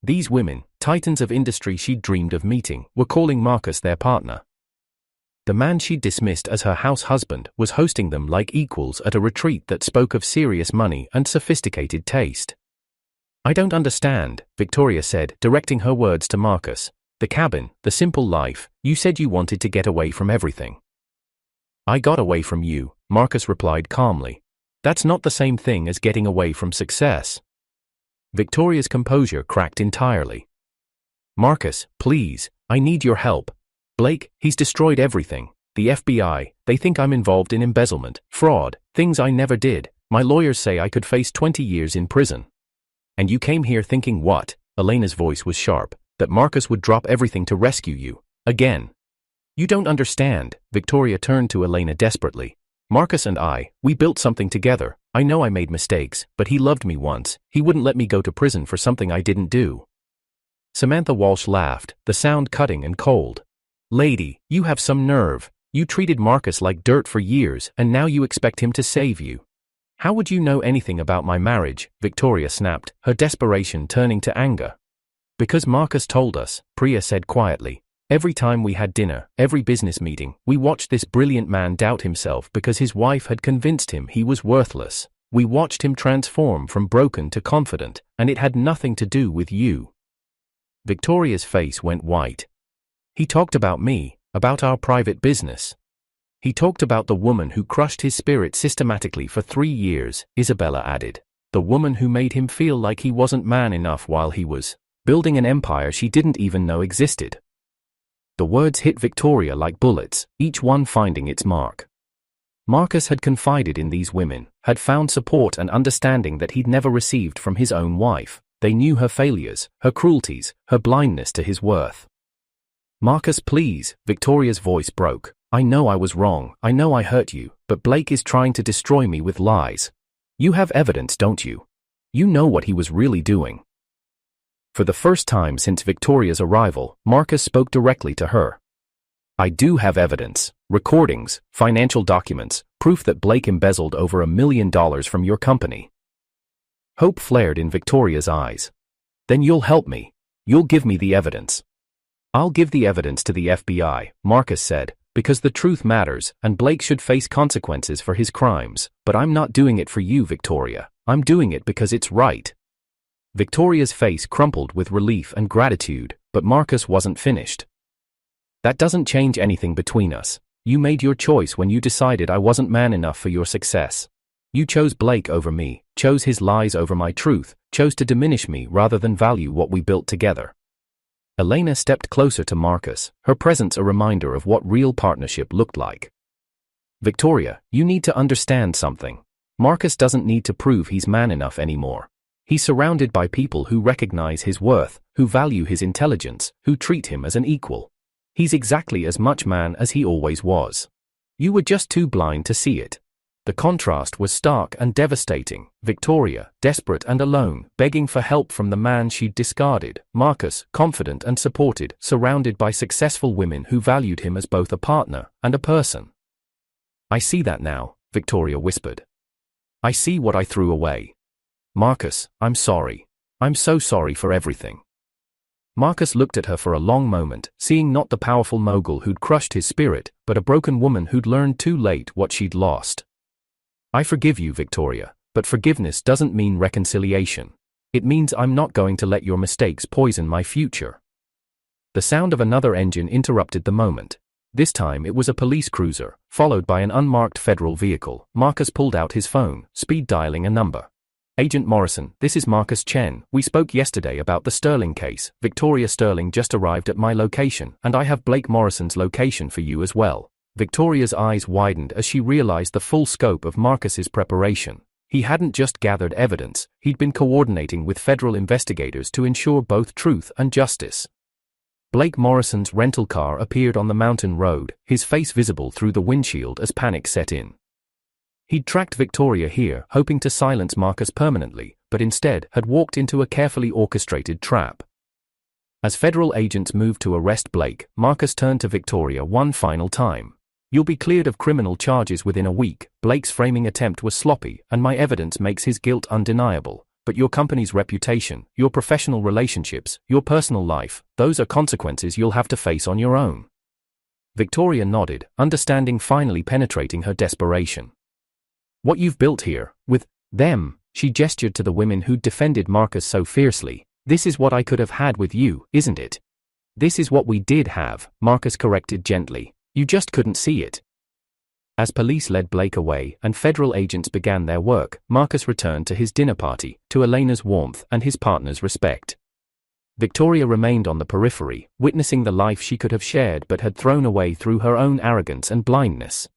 These women, titans of industry she'd dreamed of meeting, were calling Marcus their partner. The man she'd dismissed as her house husband was hosting them like equals at a retreat that spoke of serious money and sophisticated taste. "I don't understand," Victoria said, directing her words to Marcus. "The cabin, the simple life, you said you wanted to get away from everything." "I got away from you," Marcus replied calmly. "That's not the same thing as getting away from success." Victoria's composure cracked entirely. "Marcus, please, I need your help. Blake, he's destroyed everything. The FBI, they think I'm involved in embezzlement, fraud, things I never did. My lawyers say I could face 20 years in prison. And you came here thinking what?" Elena's voice was sharp. "That Marcus would drop everything to rescue you. Again. You don't understand." Victoria turned to Elena desperately. "Marcus and we built something together. I know I made mistakes, but he loved me once. He wouldn't let me go to prison for something I didn't do." Samantha Walsh laughed, the sound cutting and cold. "Lady, you have some nerve. You treated Marcus like dirt for years, and now you expect him to save you. How would you know anything about my marriage?" Victoria snapped, her desperation turning to anger. "Because Marcus told us," Priya said quietly. "Every time we had dinner, every business meeting, we watched this brilliant man doubt himself because his wife had convinced him he was worthless. We watched him transform from broken to confident, and it had nothing to do with you." Victoria's face went white. "He talked about me, about our private business. He talked about the woman who crushed his spirit systematically for 3 years," Isabella added. "The woman who made him feel like he wasn't man enough while he was building an empire she didn't even know existed." The words hit Victoria like bullets, each one finding its mark. Marcus had confided in these women, had found support and understanding that he'd never received from his own wife. They knew her failures, her cruelties, her blindness to his worth. "Marcus, please," Victoria's voice broke. "I know I was wrong, I know I hurt you, but Blake is trying to destroy me with lies. You have evidence, don't you? You know what he was really doing." For the first time since Victoria's arrival, Marcus spoke directly to her. "I do have evidence, recordings, financial documents, proof that Blake embezzled over $1 million from your company." Hope flared in Victoria's eyes. "Then you'll help me. You'll give me the evidence." "I'll give the evidence to the FBI," Marcus said, "because the truth matters and Blake should face consequences for his crimes, but I'm not doing it for you, Victoria. I'm doing it because it's right." Victoria's face crumpled with relief and gratitude, but Marcus wasn't finished. "That doesn't change anything between us. You made your choice when you decided I wasn't man enough for your success. You chose Blake over me, chose his lies over my truth, chose to diminish me rather than value what we built together." Elena stepped closer to Marcus, her presence a reminder of what real partnership looked like. "Victoria, you need to understand something. Marcus doesn't need to prove he's man enough anymore. He's surrounded by people who recognize his worth, who value his intelligence, who treat him as an equal. He's exactly as much man as he always was. You were just too blind to see it." The contrast was stark and devastating. Victoria, desperate and alone, begging for help from the man she'd discarded. Marcus, confident and supported, surrounded by successful women who valued him as both a partner and a person. "I see that now," Victoria whispered. "I see what I threw away. Marcus, I'm sorry. I'm so sorry for everything." Marcus looked at her for a long moment, seeing not the powerful mogul who'd crushed his spirit, but a broken woman who'd learned too late what she'd lost. "I forgive you, Victoria, but forgiveness doesn't mean reconciliation. It means I'm not going to let your mistakes poison my future." The sound of another engine interrupted the moment. This time it was a police cruiser, followed by an unmarked federal vehicle. Marcus pulled out his phone, speed dialing a number. "Agent Morrison, this is Marcus Chen. We spoke yesterday about the Sterling case. Victoria Sterling just arrived at my location, and I have Blake Morrison's location for you as well." Victoria's eyes widened as she realized the full scope of Marcus's preparation. He hadn't just gathered evidence, he'd been coordinating with federal investigators to ensure both truth and justice. Blake Morrison's rental car appeared on the mountain road, his face visible through the windshield as panic set in. He'd tracked Victoria here, hoping to silence Marcus permanently, but instead had walked into a carefully orchestrated trap. As federal agents moved to arrest Blake, Marcus turned to Victoria one final time. "You'll be cleared of criminal charges within a week. Blake's framing attempt was sloppy, and my evidence makes his guilt undeniable. But your company's reputation, your professional relationships, your personal life, those are consequences you'll have to face on your own." Victoria nodded, understanding finally penetrating her desperation. "What you've built here, with them," she gestured to the women who'd defended Marcus so fiercely, "this is what I could have had with you, isn't it?" "This is what we did have," Marcus corrected gently. "You just couldn't see it." As police led Blake away and federal agents began their work, Marcus returned to his dinner party, to Elena's warmth and his partner's respect. Victoria remained on the periphery, witnessing the life she could have shared but had thrown away through her own arrogance and blindness.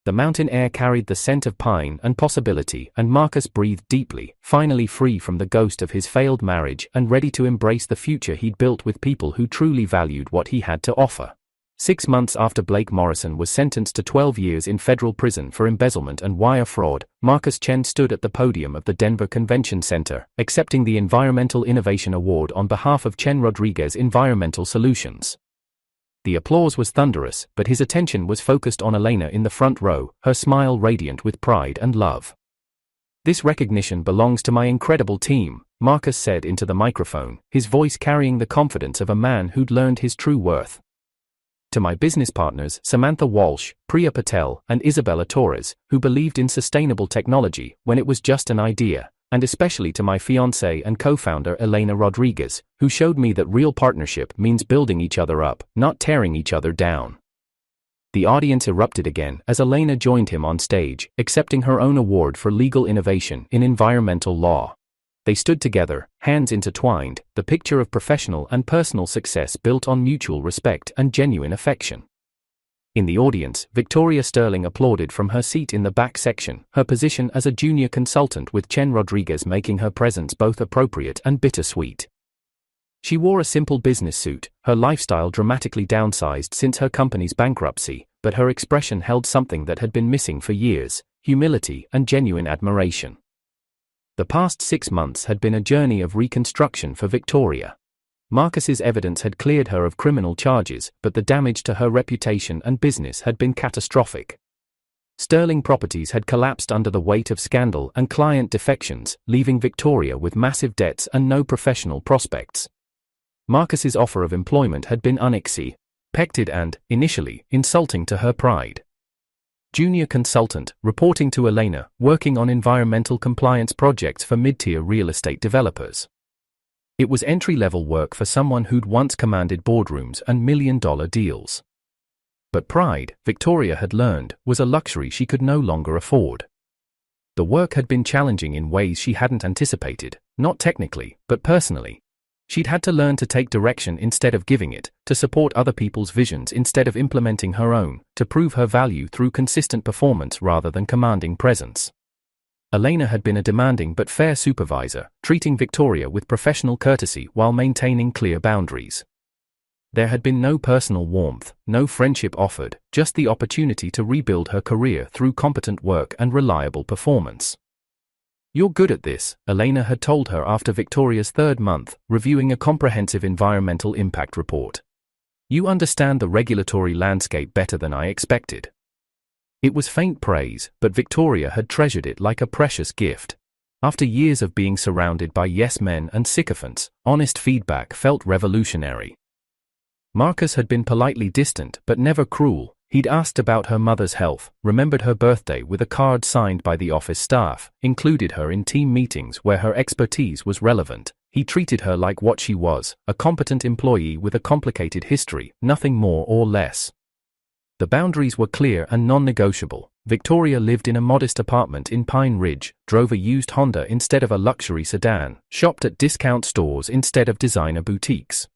The mountain air carried the scent of pine and possibility, and Marcus breathed deeply, finally free from the ghost of his failed marriage and ready to embrace the future he'd built with people who truly valued what he had to offer. 6 months after Blake Morrison was sentenced to 12 years in federal prison for embezzlement and wire fraud, Marcus Chen stood at the podium of the Denver Convention Center, accepting the Environmental Innovation Award on behalf of Chen Rodriguez Environmental Solutions. The applause was thunderous, but his attention was focused on Elena in the front row, her smile radiant with pride and love. "This recognition belongs to my incredible team," Marcus said into the microphone, his voice carrying the confidence of a man who'd learned his true worth. "To my business partners, Samantha Walsh, Priya Patel, and Isabella Torres, who believed in sustainable technology when it was just an idea, and especially to my fiancée and co-founder Elena Rodriguez, who showed me that real partnership means building each other up, not tearing each other down." The audience erupted again as Elena joined him on stage, accepting her own award for legal innovation in environmental law. They stood together, hands intertwined, the picture of professional and personal success built on mutual respect and genuine affection. In the audience, Victoria Sterling applauded from her seat in the back section, her position as a junior consultant with Chen Rodriguez making her presence both appropriate and bittersweet. She wore a simple business suit, her lifestyle dramatically downsized since her company's bankruptcy, but her expression held something that had been missing for years: humility and genuine admiration. The past 6 months had been a journey of reconstruction for Victoria. Marcus's evidence had cleared her of criminal charges, but the damage to her reputation and business had been catastrophic. Sterling Properties had collapsed under the weight of scandal and client defections, leaving Victoria with massive debts and no professional prospects. Marcus's offer of employment had been unexpected and, initially, insulting to her pride. Junior consultant, reporting to Elena, working on environmental compliance projects for mid-tier real estate developers. It was entry-level work for someone who'd once commanded boardrooms and million-dollar deals. But pride, Victoria had learned, was a luxury she could no longer afford. The work had been challenging in ways she hadn't anticipated, not technically, but personally. She'd had to learn to take direction instead of giving it, to support other people's visions instead of implementing her own, to prove her value through consistent performance rather than commanding presence. Elena had been a demanding but fair supervisor, treating Victoria with professional courtesy while maintaining clear boundaries. There had been no personal warmth, no friendship offered, just the opportunity to rebuild her career through competent work and reliable performance. "You're good at this," Elena had told her after Victoria's 3rd month, reviewing a comprehensive environmental impact report. "You understand the regulatory landscape better than I expected." It was faint praise, but Victoria had treasured it like a precious gift. After years of being surrounded by yes-men and sycophants, honest feedback felt revolutionary. Marcus had been politely distant but never cruel. He'd asked about her mother's health, remembered her birthday with a card signed by the office staff, included her in team meetings where her expertise was relevant. He treated her like what she was, a competent employee with a complicated history, nothing more or less. The boundaries were clear and non-negotiable. Victoria lived in a modest apartment in Pine Ridge, drove a used Honda instead of a luxury sedan, shopped at discount stores instead of designer boutiques.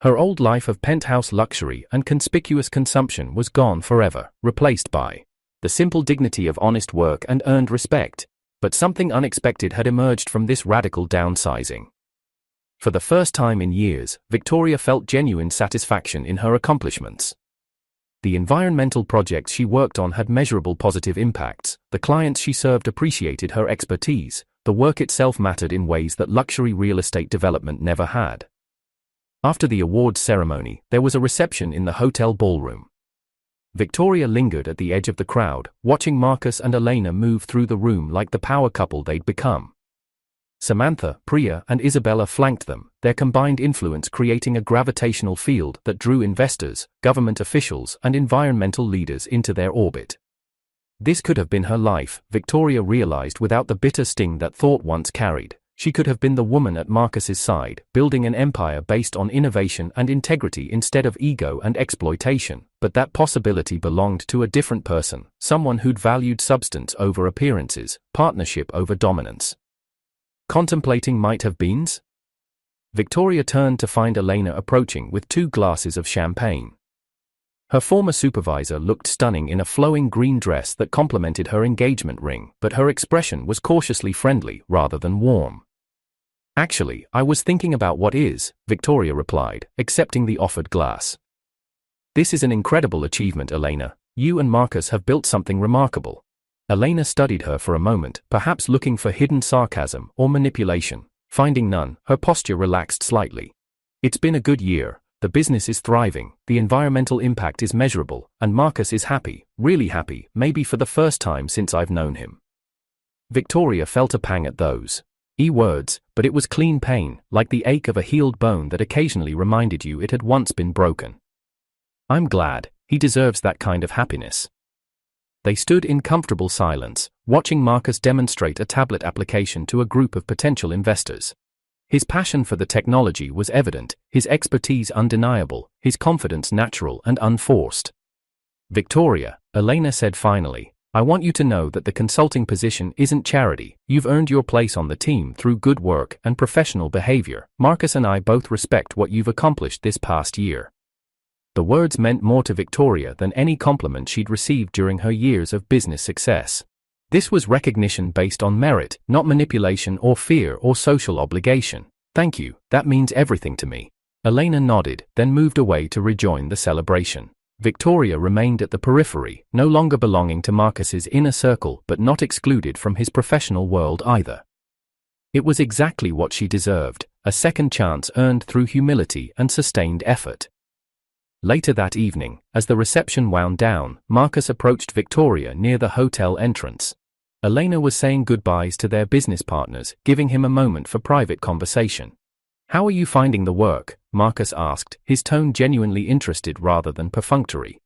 Her old life of penthouse luxury and conspicuous consumption was gone forever, replaced by the simple dignity of honest work and earned respect. But something unexpected had emerged from this radical downsizing. For the first time in years, Victoria felt genuine satisfaction in her accomplishments. The environmental projects she worked on had measurable positive impacts, the clients she served appreciated her expertise, the work itself mattered in ways that luxury real estate development never had. After the awards ceremony, there was a reception in the hotel ballroom. Victoria lingered at the edge of the crowd, watching Marcus and Elena move through the room like the power couple they'd become. Samantha, Priya, and Isabella flanked them, their combined influence creating a gravitational field that drew investors, government officials, and environmental leaders into their orbit. This could have been her life, Victoria realized without the bitter sting that thought once carried. She could have been the woman at Marcus's side, building an empire based on innovation and integrity instead of ego and exploitation, but that possibility belonged to a different person, someone who'd valued substance over appearances, partnership over dominance. Contemplating might-have-beens? Victoria turned to find Elena approaching with 2 glasses of champagne. Her former supervisor looked stunning in a flowing green dress that complemented her engagement ring, but her expression was cautiously friendly rather than warm. "Actually, I was thinking about what is," Victoria replied, accepting the offered glass. "This is an incredible achievement, Elena. You and Marcus have built something remarkable." Elena studied her for a moment, perhaps looking for hidden sarcasm or manipulation. Finding none, her posture relaxed slightly. "It's been a good year. The business is thriving, the environmental impact is measurable, and Marcus is happy, really happy, maybe for the first time since I've known him." Victoria felt a pang at those words, but it was clean pain, like the ache of a healed bone that occasionally reminded you it had once been broken. "I'm glad. He deserves that kind of happiness." They stood in comfortable silence, watching Marcus demonstrate a tablet application to a group of potential investors. His passion for the technology was evident, his expertise undeniable, his confidence natural and unforced. "Victoria," Elena said finally, "I want you to know that the consulting position isn't charity. You've earned your place on the team through good work and professional behavior. Marcus and I both respect what you've accomplished this past year." The words meant more to Victoria than any compliment she'd received during her years of business success. This was recognition based on merit, not manipulation or fear or social obligation. "Thank you, that means everything to me." Elena nodded, then moved away to rejoin the celebration. Victoria remained at the periphery, no longer belonging to Marcus's inner circle but not excluded from his professional world either. It was exactly what she deserved, a second chance earned through humility and sustained effort. Later that evening, as the reception wound down, Marcus approached Victoria near the hotel entrance. Elena was saying goodbyes to their business partners, giving him a moment for private conversation. "How are you finding the work?" Marcus asked, his tone genuinely interested rather than perfunctory.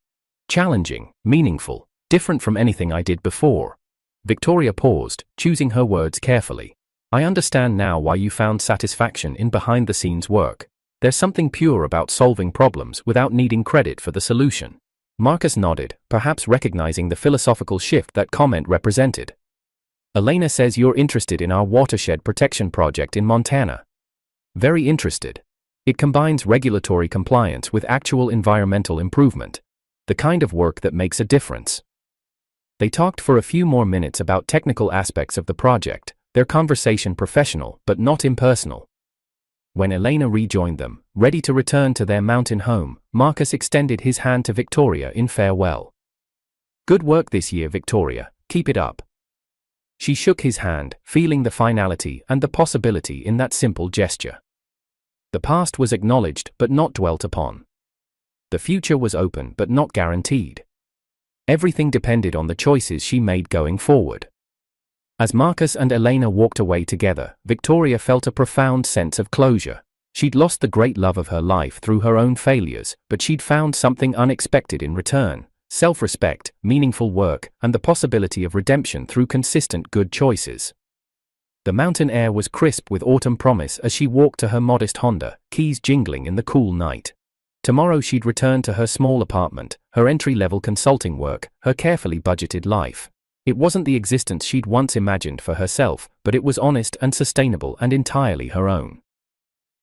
"Challenging, meaningful, different from anything I did before." Victoria paused, choosing her words carefully. "I understand now why you found satisfaction in behind-the-scenes work. There's something pure about solving problems without needing credit for the solution." Marcus nodded, perhaps recognizing the philosophical shift that comment represented. "Elena says you're interested in our watershed protection project in Montana." "Very interested. It combines regulatory compliance with actual environmental improvement. The kind of work that makes a difference." They talked for a few more minutes about technical aspects of the project, their conversation professional but not impersonal. When Elena rejoined them, ready to return to their mountain home, Marcus extended his hand to Victoria in farewell. "Good work this year, Victoria, keep it up." She shook his hand, feeling the finality and the possibility in that simple gesture. The past was acknowledged but not dwelt upon. The future was open but not guaranteed. Everything depended on the choices she made going forward. As Marcus and Elena walked away together, Victoria felt a profound sense of closure. She'd lost the great love of her life through her own failures, but she'd found something unexpected in return: self-respect, meaningful work, and the possibility of redemption through consistent good choices. The mountain air was crisp with autumn promise as she walked to her modest Honda, keys jingling in the cool night. Tomorrow she'd return to her small apartment, her entry-level consulting work, her carefully budgeted life. It wasn't the existence she'd once imagined for herself, but it was honest and sustainable and entirely her own.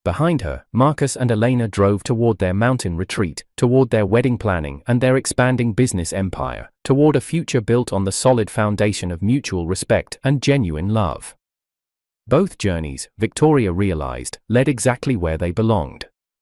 Behind her, Marcus and Elena drove toward their mountain retreat, toward their wedding planning and their expanding business empire, toward a future built on the solid foundation of mutual respect and genuine love. Both journeys, Victoria realized, led exactly where they belonged.